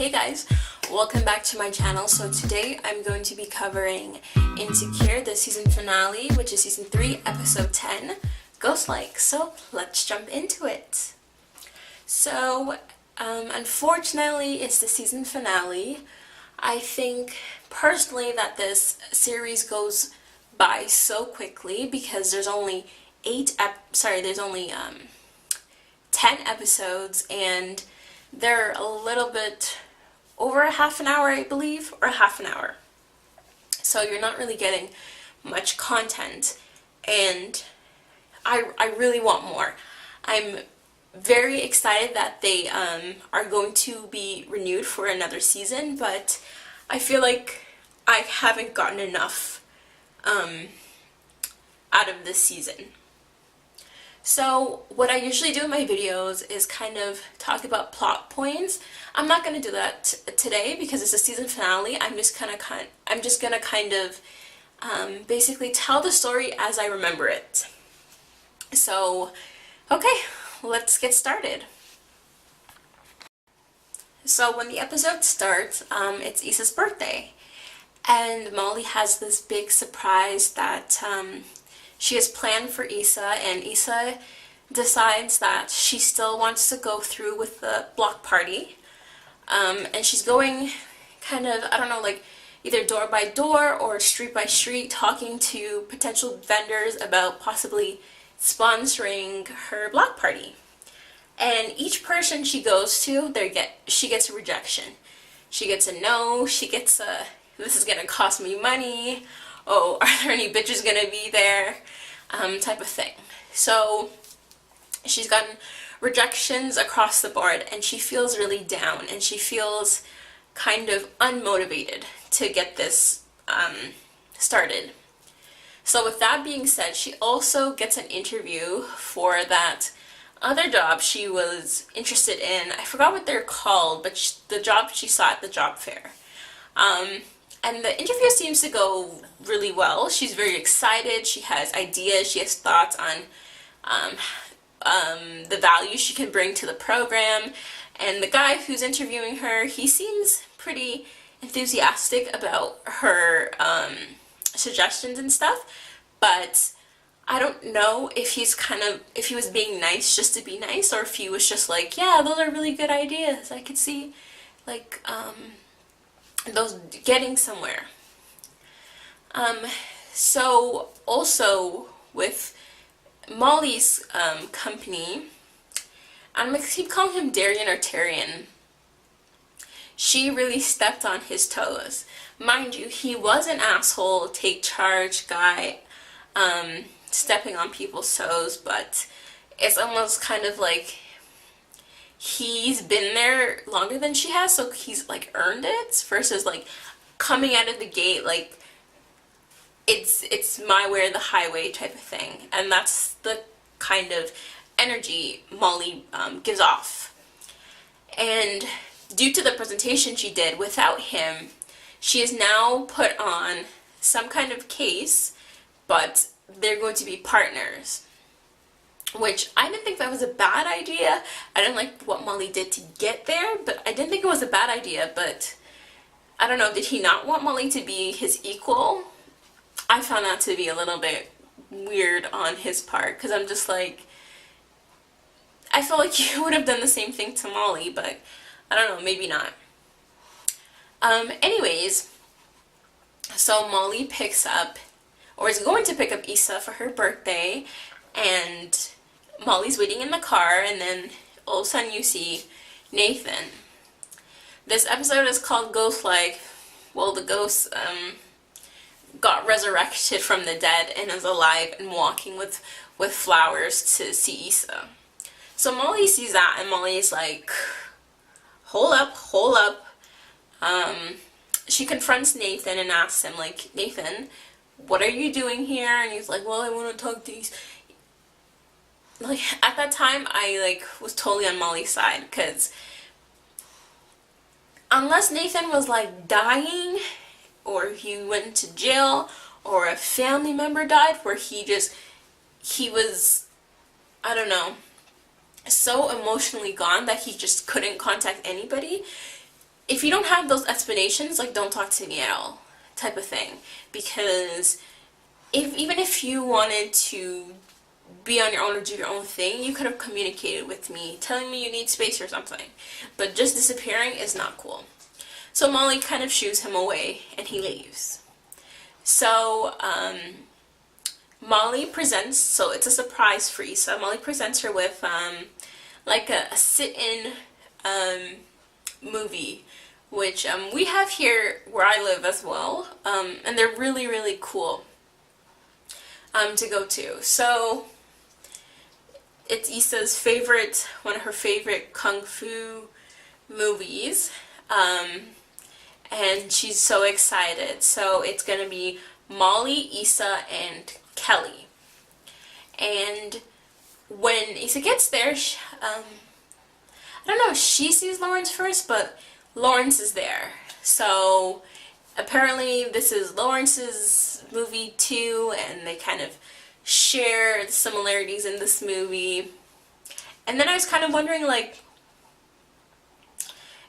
Hey guys, welcome back to my channel. So today I'm going to be covering Insecure, the season finale, which is season 3, episode 10, Ghost Like. So let's jump into it. So unfortunately it's the season finale. I think personally that this series goes by so quickly because there's only 10 episodes, and they're a little bit over a half an hour, I believe, or half an hour. So you're not really getting much content, and I really want more. I'm very excited that they are going to be renewed for another season, but I feel like I haven't gotten enough out of this season. So what I usually do in my videos is kind of talk about plot points. I'm not going to do that today because it's a season finale. I'm just gonna kind of basically tell the story as I remember it. So, okay, let's get started. So when the episode starts, it's Issa's birthday, and Molly has this big surprise that she has planned for Issa, and Issa decides that she still wants to go through with the block party. And she's going kind of, I don't know, like either door by door or street by street, talking to potential vendors about possibly sponsoring her block party. And each person she goes to, she gets a rejection. She gets a no, she gets a, this is gonna cost me money, oh, are there any bitches gonna be there, type of thing. So she's gotten rejections across the board, and she feels really down, and she feels kind of unmotivated to get this started. So with that being said, she also gets an interview for that other job she was interested in. I forgot what they're called, but the job she saw at the job fair. And the interview seems to go really well. She's very excited. She has ideas. She has thoughts on the value she can bring to the program. And the guy who's interviewing her, he seems pretty enthusiastic about her suggestions and stuff. But I don't know if if he was being nice just to be nice, or if he was just like, yeah, those are really good ideas. I could see, like, those getting somewhere. So also with Molly's company, I'm gonna keep calling him Darian or Tyrion. She really stepped on his toes. Mind you, he was an asshole, take charge guy, stepping on people's toes, but it's almost kind of like he's been there longer than she has, so he's like earned it, versus like coming out of the gate like it's my way or the highway type of thing. And that's the kind of energy Molly gives off. And due to the presentation she did without him, she is now put on some kind of case, but they're going to be partners, which I didn't think that was a bad idea. I didn't like what Molly did to get there, but I didn't think it was a bad idea. But I don't know, did he not want Molly to be his equal? I found that to be a little bit weird on his part, because I'm just like, I feel like you would have done the same thing to Molly, but I don't know, maybe not. Anyways, so Molly picks up, or is going to pick up Issa for her birthday, and Molly's waiting in the car, and then all of a sudden you see Nathan. This episode is called Ghost Like. Well, the ghost got resurrected from the dead and is alive and walking with flowers to see Issa. So Molly sees that, and Molly's like, hold up. She confronts Nathan and asks him, like, Nathan, what are you doing here? And he's like, well, I want to talk to you. Like, at that time, I was totally on Molly's side, because unless Nathan was like dying, or he went to jail, or a family member died, where he was, I don't know, so emotionally gone that he just couldn't contact anybody, if you don't have those explanations, like, don't talk to me at all, type of thing. Because even if you wanted to be on your own or do your own thing, you could have communicated with me, telling me you need space or something. But just disappearing is not cool. So Molly kind of shoos him away, and he leaves. So, Molly presents, so it's a surprise for Issa. Molly presents her with, like a sit-in, movie, which, we have here where I live as well, and they're really, really cool, to go to. So, it's Issa's favorite, one of her favorite kung fu movies, and she's so excited. So, it's gonna be Molly, Issa, and Kelly. And when Issa gets there, I don't know if she sees Lawrence first, but Lawrence is there. So apparently this is Lawrence's movie too, and they kind of share the similarities in this movie. And then I was kind of wondering, like,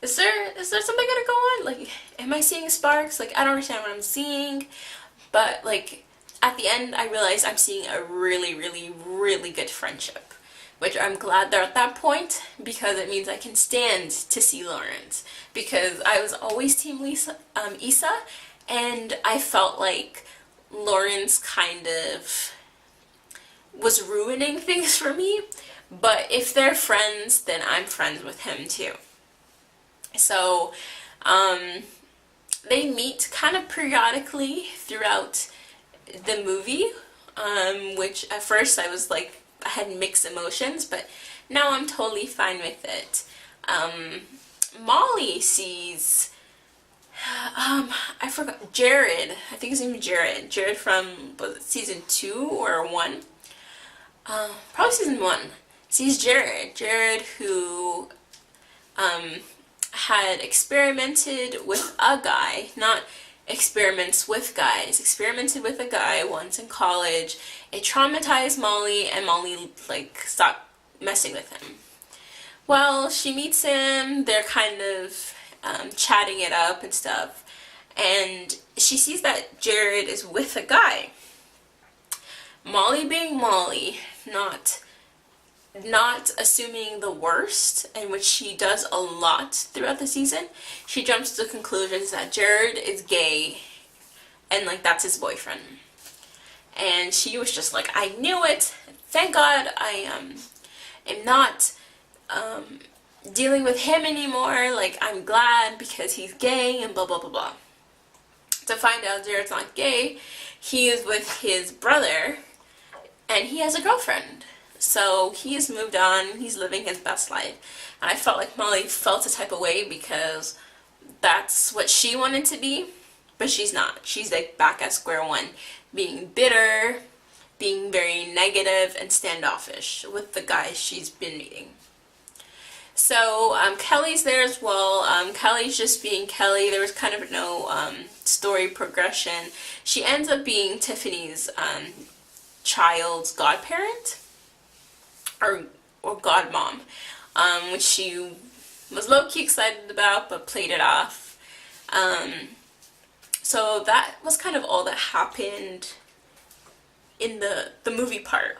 is there something gonna go on? Like, am I seeing sparks? Like, I don't understand what I'm seeing. But, like, at the end, I realized I'm seeing a really, really, really good friendship. Which I'm glad they're at that point, because it means I can stand to see Lawrence. Because I was always Team Issa, and I felt like Lawrence kind of was ruining things for me. But if they're friends, then I'm friends with him too. So, they meet kind of periodically throughout the movie, which at first I was like, I had mixed emotions, but now I'm totally fine with it. Molly sees, I forgot, Jared, I think his name is Jared. Jared from, was it season 2 or 1? Probably season 1. Sees Jared who, had experimented with a guy, not experiments with guys, experimented with a guy once in college. It traumatized Molly, and Molly, like, stopped messing with him. Well, she meets him, they're kind of chatting it up and stuff, and she sees that Jared is with a guy. Molly being Molly, not assuming the worst, and which she does a lot throughout the season, she jumps to conclusions that Jared is gay, and, like, that's his boyfriend. And she was just like, I knew it, thank God I am not dealing with him anymore, like, I'm glad because he's gay, and blah blah blah blah. To find out Jared's not gay, he is with his brother, and he has a girlfriend. So he has moved on, he's living his best life. And I felt like Molly felt a type of way because that's what she wanted to be, but she's not. She's like back at square one, being bitter, being very negative and standoffish with the guys she's been meeting. So Kelly's there as well. Kelly's just being Kelly. There was kind of no story progression. She ends up being Tiffany's child's godparent. Or godmom, which she was low-key excited about, but played it off. So that was kind of all that happened in the movie part.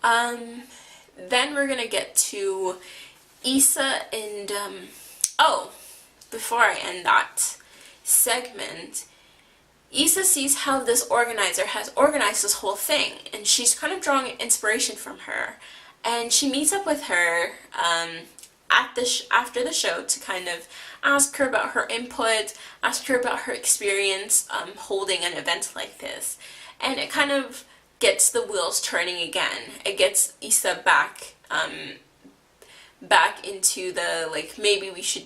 Then we're gonna get to Issa and, oh, before I end that segment, Issa sees how this organizer has organized this whole thing, and she's kind of drawing inspiration from her. And she meets up with her after the show to kind of ask her about her input, ask her about her experience holding an event like this. And it kind of gets the wheels turning again. It gets Issa back into the, like, maybe I should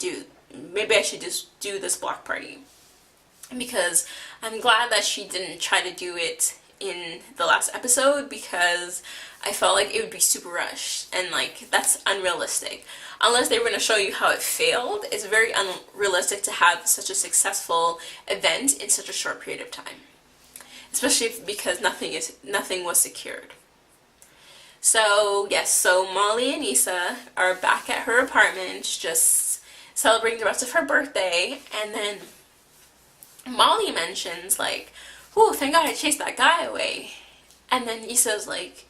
just do this block party. Because I'm glad that she didn't try to do it in the last episode, because I felt like it would be super rushed, and, like, that's unrealistic. Unless they were going to show you how it failed, it's very unrealistic to have such a successful event in such a short period of time. Especially because nothing was secured. So, yes, so Molly and Issa are back at her apartment, just celebrating the rest of her birthday, and then Molly mentions like, "Oh, thank God I chased that guy away." And then Issa's like,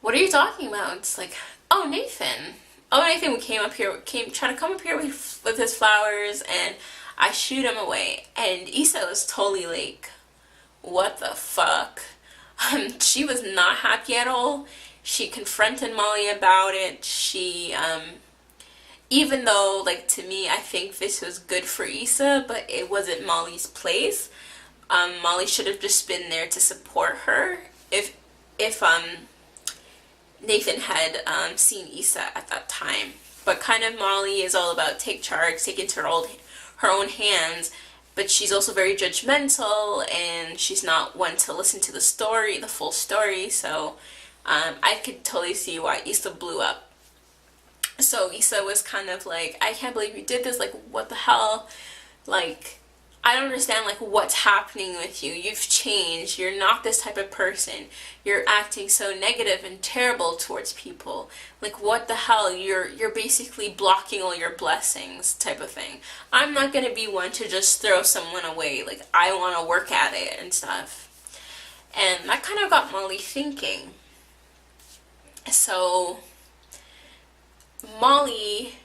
"What are you talking about?" It's like, "Oh, Nathan. Oh, Nathan trying to come up here with his flowers, and I shoot him away." And Issa was totally like, "What the fuck?" She was not happy at all. She confronted Molly about it. Even though, like, to me, I think this was good for Issa, but it wasn't Molly's place. Molly should have just been there to support her if Nathan had seen Issa at that time. But kind of Molly is all about take charge, take into her own hands, but she's also very judgmental, and she's not one to listen to the full story, so I could totally see why Issa blew up. So Issa was kind of like, "I can't believe you did this, like, what the hell, like, I don't understand, like, what's happening with you. You've changed. You're not this type of person. You're acting so negative and terrible towards people. Like, what the hell? You're basically blocking all your blessings," type of thing. I'm not gonna be one to just throw someone away. Like, I want to work at it and stuff. And that kind of got Molly thinking. So Molly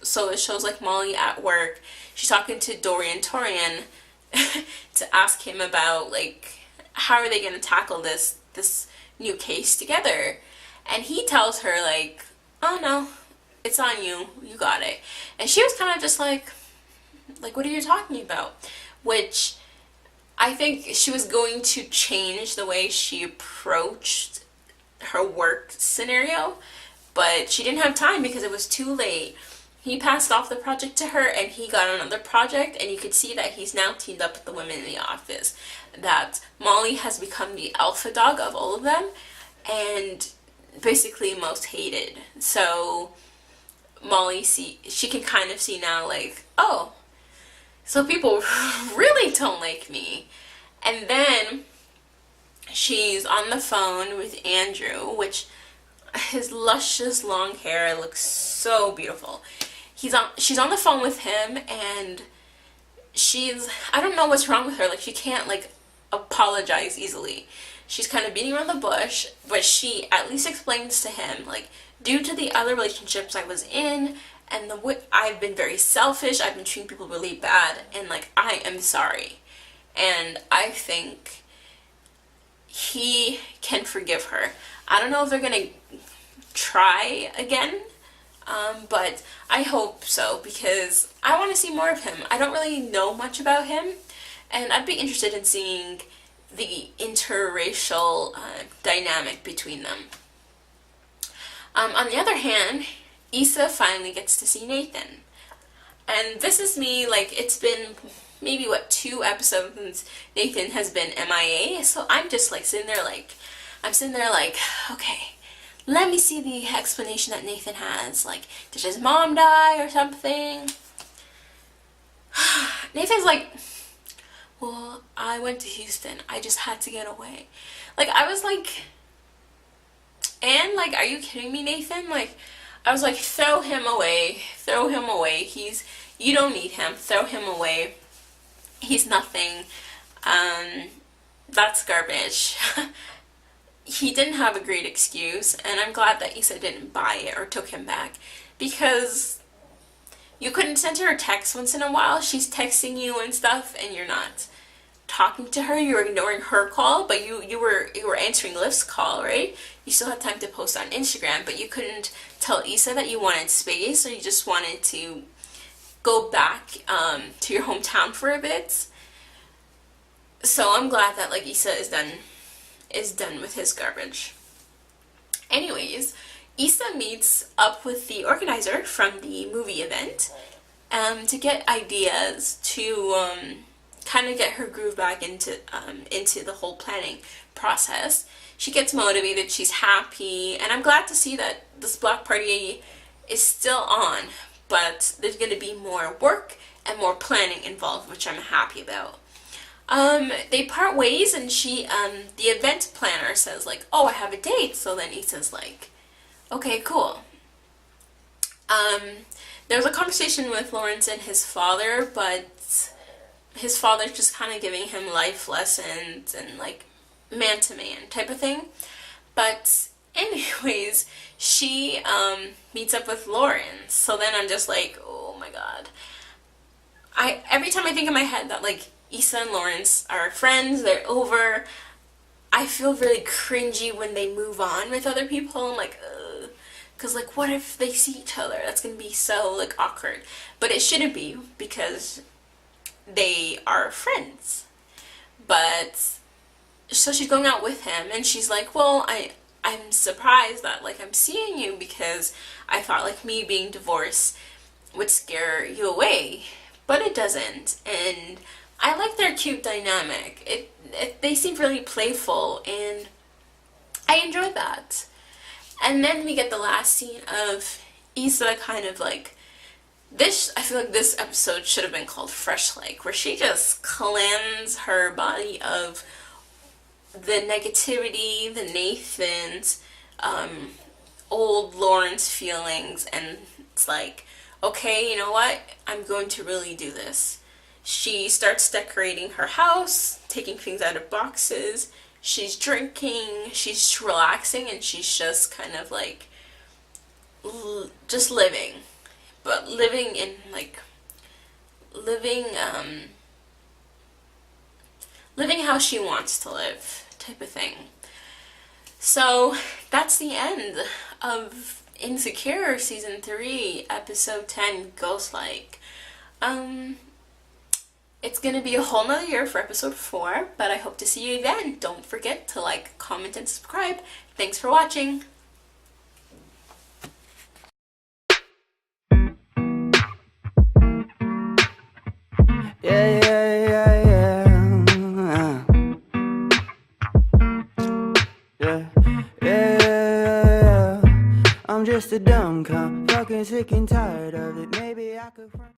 so it shows like Molly at work. She's talking to Dorian Torian to ask him about, like, how are they going to tackle this new case together. And he tells her, like, "Oh no, it's on you. You got it." And she was kind of just like, "What are you talking about?" Which I think she was going to change the way she approached her work scenario, but she didn't have time because it was too late. He passed off the project to her, and he got another project, and you could see that he's now teamed up with the women in the office. That Molly has become the alpha dog of all of them, and basically most hated. So Molly she can kind of see now, like, oh, so people really don't like me. And then she's on the phone with Andrew, which his luscious long hair looks so beautiful. She's on the phone with him, and I don't know what's wrong with her. Like, she can't, like, apologize easily. She's kind of beating around the bush, but she at least explains to him, like, due to the other relationships I was in, and I've been very selfish, I've been treating people really bad, and, like, I am sorry. And I think he can forgive her. I don't know if they're gonna try again, but I hope so, because I want to see more of him. I don't really know much about him, and I'd be interested in seeing the interracial dynamic between them. On the other hand, Issa finally gets to see Nathan. And this is me, like, it's been maybe, 2 episodes since Nathan has been MIA, so I'm just, like, sitting there like, okay, let me see the explanation that Nathan has. Like, did his mom die or something? Nathan's like, "Well, I went to Houston. I just had to get away." Like, I was like, and, like, are you kidding me, Nathan? Like, I was like, throw him away. Throw him away. You don't need him. Throw him away. He's nothing. That's garbage. He didn't have a great excuse, and I'm glad that Issa didn't buy it or took him back, because you couldn't send her a text once in a while. She's texting you and stuff, and you're not talking to her. You're ignoring her call, but you were answering Liv's call, right? You still had time to post on Instagram, but you couldn't tell Issa that you wanted space, or you just wanted to go back to your hometown for a bit. So I'm glad that, like, Issa is done with his garbage. Anyways, Issa meets up with the organizer from the movie event to get ideas to kind of get her groove back into the whole planning process. She gets motivated, she's happy, and I'm glad to see that this block party is still on, but there's going to be more work and more planning involved, which I'm happy about. They part ways, and the event planner says, like, "Oh, I have a date." So then Issa's like, "Okay, cool." Um, there was a conversation with Lawrence and his father, but his father's just kind of giving him life lessons and like man to man type of thing. But anyways, she meets up with Lawrence. So then I'm just like, oh my god. I every time I think in my head that like Issa and Lawrence are friends, they're over, I feel really cringy when they move on with other people. I'm like, ugh. Because, like, what if they see each other? That's going to be so, like, awkward. But it shouldn't be, because they are friends. But, so she's going out with him, and she's like, well, I'm surprised that, like, I'm seeing you, because I thought, like, me being divorced would scare you away. But it doesn't. And I like their cute dynamic. They seem really playful, and I enjoyed that. And then we get the last scene of Issa kind of like, this, I feel like this episode should have been called Fresh Like, where she just cleanses her body of the negativity, the Nathan's, old Lawrence feelings, and it's like, okay, you know what, I'm going to really do this. She starts decorating her house, taking things out of boxes, she's drinking, she's relaxing, and she's just kind of like just living, but living in like living how she wants to live type of thing. So that's the end of Insecure season 3 episode 10, Ghost Like. It's gonna be a whole nother year for episode 4, but I hope to see you then. Don't forget to like, comment, and subscribe. Thanks for watching. Yeah, yeah, yeah, yeah. Yeah, yeah, yeah. I'm just a dumb cunt, fucking sick and tired of it. Maybe I could.